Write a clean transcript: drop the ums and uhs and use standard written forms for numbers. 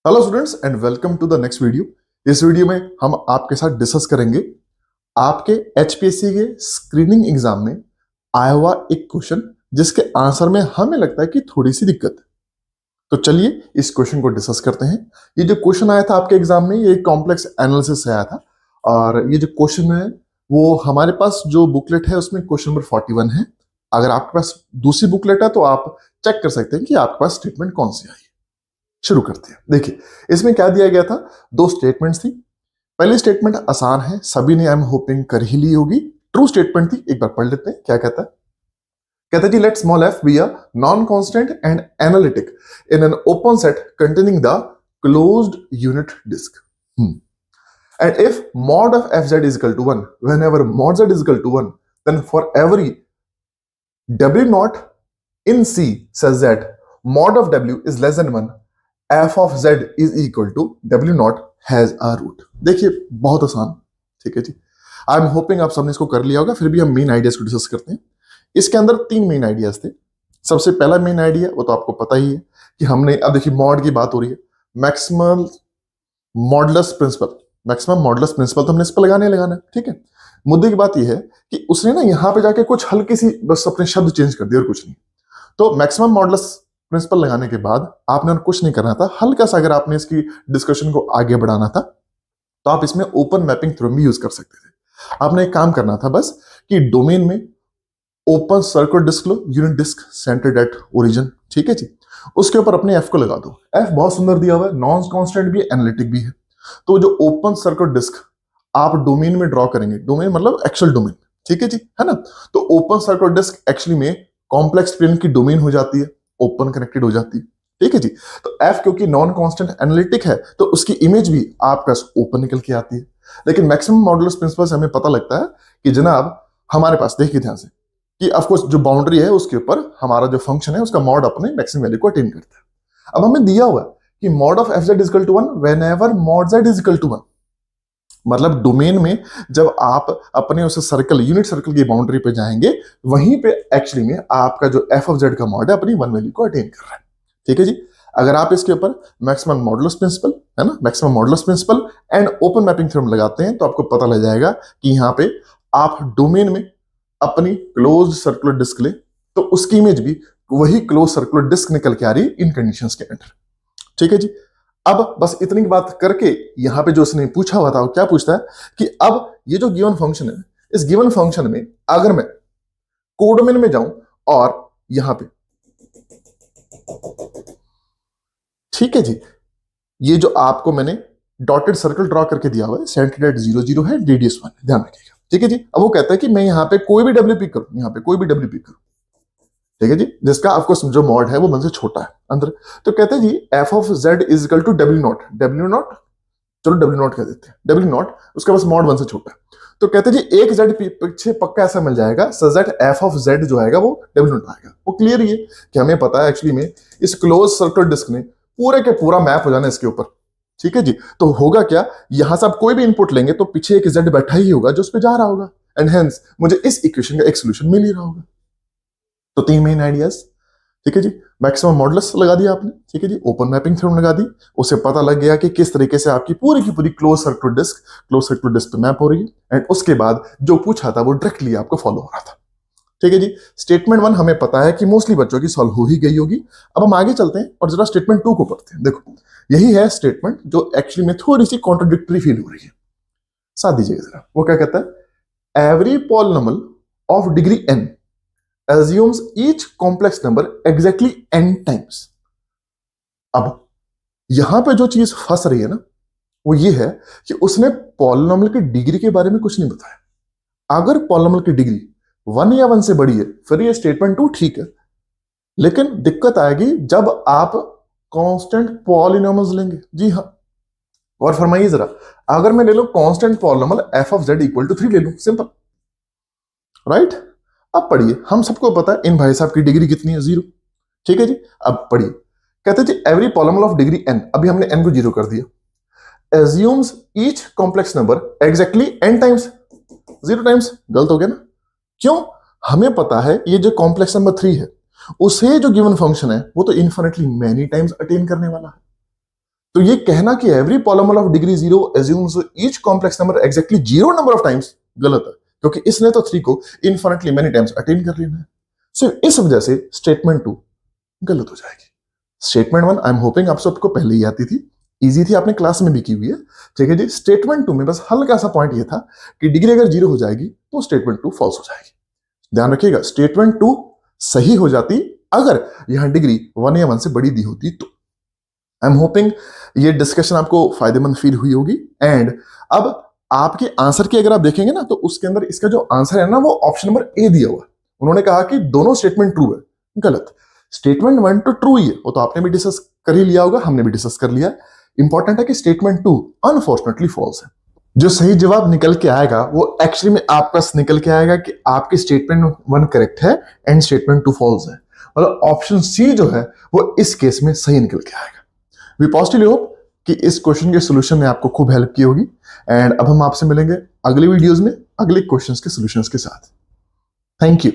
Hello students and welcome to the next video. इस video में हम आपके साथ डिस्कस करेंगे आपके एचपीएससी के स्क्रीनिंग एग्जाम में आया हुआ एक क्वेश्चन जिसके आंसर में हमें लगता है कि थोड़ी सी दिक्कत है। तो चलिए इस क्वेश्चन को डिस्कस करते हैं। ये जो क्वेश्चन आया था आपके एग्जाम में ये कॉम्प्लेक्स एनालिसिस से आया था और ये जो क्वेश्चन है वो हमारे पास जो बुकलेट है उसमें क्वेश्चन नंबर 41 है। अगर आपके पास दूसरी बुकलेट है तो आप चेक कर सकते हैं कि आपके पास स्टेटमेंट कौन सी आई। शुरू करते हैं। देखिए इसमें क्या दिया गया था, दो स्टेटमेंट्स थी। पहली स्टेटमेंट आसान है, सभी ने आई एम होपिंग कर ही ली होगी। ट्रू स्टेटमेंट थी, एक बार पढ़ लेते हैं क्या कहता है। कहता है जी let small f be a non constant and analytic in an open set containing the closed unit disc and if mod of fz is equal to 1 whenever mod z is equal to 1 then for every w naught in c says that mod of w is less than 1 f of z is equal to डब्ल्यू naught has a root. देखिए बहुत आसान, ठीक है जी। I am hoping आप सबने इसको कर लिया होगा, फिर भी हम मेन आइडियाज को डिस्कस करते हैं। इसके अंदर तीन मेन आइडियाज थे। सबसे पहला मेन आइडिया वो तो आपको पता ही है कि हमने, अब देखिए मॉड की बात हो रही है, maximum modulus principle. Maximum modulus principle तो हमने इस पर लगाना है, ठीक है। मुद्दे की बात यह है कि उसने ना यहाँ पे जाके कुछ हल्की सी बस अपने शब्द चेंज कर दिए और कुछ नहीं। तो मैक्सिमम मॉडुलस प्रिंसिपल लगाने के बाद आपने कुछ नहीं करना था, हल्का सा अगर आपने इसकी डिस्कशन को आगे बढ़ाना था तो आप इसमें ओपन मैपिंग थ्योरम भी यूज कर सकते थे। आपने एक काम करना था बस कि डोमेन में ओपन सर्कुलर डिस्क लो, unit disc centred at origin, ठीक है जी। उसके ऊपर अपने एफ को लगा दो। एफ बहुत सुंदर दिया हुआ है, नॉन कांस्टेंट भी है, एनालिटिक भी है। तो जो ओपन सर्कुलर डिस्क आप डोमेन में ड्रॉ करेंगे, डोमेन मतलब एक्चुअल डोमेन, ठीक है जी, है ना। तो ओपन सर्कुलर डिस्क एक्चुअली में कॉम्प्लेक्स प्लेन की डोमेन हो जाती है, ओपन कनेक्टेड हो जाती है, ठीक है जी। तो एफ क्योंकि नॉन कांस्टेंट एनालिटिक है तो उसकी इमेज भी आपका ओपन निकल के आती है। लेकिन मैक्सिमम मॉडुलस प्रिंसिपल से हमें पता लगता है कि जनाब हमारे पास, देखिए ध्यान से, कि ऑफकोर्स जो बाउंड्री है उसके ऊपर हमारा जो फंक्शन है उसका मॉड अपने मैक्सिमम वैल्यू को अटेन करता है। अब हमें दिया हुआ है कि mod of f z equal to 1 whenever mod z equal to 1। मतलब डोमेन में जब आप अपने उस सर्कल, यूनिट सर्कल की बाउंड्री पे जाएंगे वहीं पे एक्चुअली में आपका जो एफ ऑफ जेड का मॉड है अपनी वन वैल्यू को अटेन कर रहा है, ठीक है जी। अगर आप इसके ऊपर मैक्सिमम मॉडुलस प्रिंसिपल, है ना, maximum modulus principle and open mapping theorem लगाते हैं तो आपको पता लग जाएगा कि यहाँ पे आप डोमेन में अपनी क्लोज सर्कुलर डिस्क ले तो उसकी इमेज भी वही क्लोज सर्कुलर डिस्क निकल के आ रही इन कंडीशंस के अंडर, ठीक है जी। अब बस इतनी बात करके यहां पे जो उसने पूछा हुआ था वो क्या पूछता है कि अब ये जो गिवन फंक्शन है, इस गिवन फंक्शन में अगर मैं कोडोमेन में जाऊं और यहां पे, ठीक है जी, ये जो आपको मैंने डॉटेड सर्कल ड्रॉ करके दिया हुआ है, सेंटर एट 0 0 है, रेडियस 1, ध्यान रखिएगा, ठीक है जी। अब वो कहता है कि मैं यहां पे कोई भी डब्ल्यू पिक करूं, यहां पे कोई भी डब्ल्यू पिक करूं, ठीक है जी, जिसका ऑफकोर्स जो मॉड है वो 1 से छोटा है अंदर। तो कहते हैं जी F of z is equal to डब्ल्यू नॉट, डब्ल्यू नॉट, चलो डब्ल्यू नॉट कह देते हैं, डब्ल्यू नॉट, उसका बस मॉड 1 से छोटा है। तो कहते हैं जी एक जेड पीछे पक्का ऐसा मिल जाएगा such that F of Z जो आएगा वो डब्ल्यू नॉट आएगा। वो क्लियर ही है कि हमें पता है एक्चुअली में इस क्लोज सर्कुलर डिस्क ने पूरे के पूरा मैप हो जाना इसके ऊपर, ठीक है जी। तो होगा क्या, यहां से आप कोई भी इनपुट लेंगे तो पीछे एक जेड बैठा ही होगा जो उस पर जा रहा होगा एंड हेंस मुझे इस इक्वेशन का एक सोल्यूशन मिल ही रहा होगा। तो तीन मेन आइडियाज, ठीक है जी। मैक्सिमम मॉडुलस लगा दिया आपने, ठीक है जी, ओपन मैपिंग थ्योरम लगा दी, उसे पता लग गया कि किस तरीके से आपकी पूरी की पूरी क्लोज सर्कुलर डिस्क पे मैप हो रही है एंड उसके बाद जो पूछा था वो डायरेक्टली आपको फॉलो हो रहा था, ठीक है जी। स्टेटमेंट 1 हमें पता है कि मोस्टली बच्चों की सॉल्व हो ही गई होगी। अब हम आगे चलते हैं और जरा स्टेटमेंट 2 को पढ़ते हैं। देखो यही है स्टेटमेंट जो एक्चुअली में थोड़ी सी कॉन्ट्रोडिक्टरी फील हो रही है, साथ दीजिएगा जरा। वो क्या कहता है, every polynomial of degree n assumes each complex number exactly n times। अब यहां पे जो चीज फंस रही है ना वो ये है कि उसने पॉलिनोमियल की डिग्री के बारे में कुछ नहीं बताया। अगर पॉलिनोमियल की डिग्री 1 या 1 से बड़ी है फिर ये स्टेटमेंट 2 ठीक है, लेकिन दिक्कत आएगी जब आप कांस्टेंट पॉलिनोमियल्स लेंगे। जी हाँ, और फरमाइए जरा, अगर मैं ले लूं constant polynomial f of z equal to 3 ले लूं, सिंपल, राइट। अब पढ़िए, हम सबको पता है इन भाई साहब की डिग्री कितनी है, 0, ठीक है जी। अब पढ़िए, कहते हैं जी every polynomial of degree n, अभी हमने n को 0 कर दिया, assumes each complex number exactly n times, 0 times, गलत हो गया ना। क्यों, हमें पता है ये जो कॉम्प्लेक्स नंबर 3 है उसे जो गिवन फंक्शन है वो तो इन्फिनिटली मैनी टाइम्स अटेन करने वाला है। तो ये कहना कि every polynomial of degree 0 assumes each complex number exactly 0 number of times गलत है, क्योंकि इसने तो 3 को इनफिनिटली मेनी टाइम्स अटेन कर लेना है। सो इस वजह से स्टेटमेंट 2 गलत हो जाएगी। स्टेटमेंट 1 आई एम होपिंग आप सबको पहले ही आती थी, इजी थी, आपने क्लास में भी की हुई है, ठीक है जी। स्टेटमेंट 2 में बस हल्का सा पॉइंट ये था कि डिग्री अगर 0 हो जाएगी तो स्टेटमेंट 2 फॉल्स हो जाएगी। ध्यान रखिएगा, स्टेटमेंट 2 सही हो जाती अगर यहां डिग्री 1 या 1 से बड़ी दी होती तो। आई एम होपिंग ये डिस्कशन आपको फायदेमंद फील हुई होगी। एंड अब आपके आंसर की अगर आप देखेंगे ना, तो उसके अंदर इसका जो आंसर है ना, वो ऑप्शन नंबर ए दिया हुआ है। उन्होंने कहा कि दोनों स्टेटमेंट ट्रू है, गलत। स्टेटमेंट 1 तो ट्रू ही है, वो तो आपने भी डिस्कस कर ही लिया होगा, हमने भी डिस्कस कर लिया। इंपॉर्टेंट है कि स्टेटमेंट 2 अनफॉर्चुनेटली फॉल्स है। जो सही जवाब निकल के आएगा वो एक्चुअली में आपका निकल के आएगा कि आपकी स्टेटमेंट 1 करेक्ट है एंड स्टेटमेंट 2 फॉल्स है। मतलब ऑप्शन सी जो है वो इस केस में सही निकल के आएगा। वी पॉजिटिवली होप कि इस क्वेश्चन के सोल्यूशन ने आपको खूब हेल्प की होगी। एंड अब हम आपसे मिलेंगे अगले वीडियोस में अगले क्वेश्चंस के सोल्यूशंस के साथ। Thank you.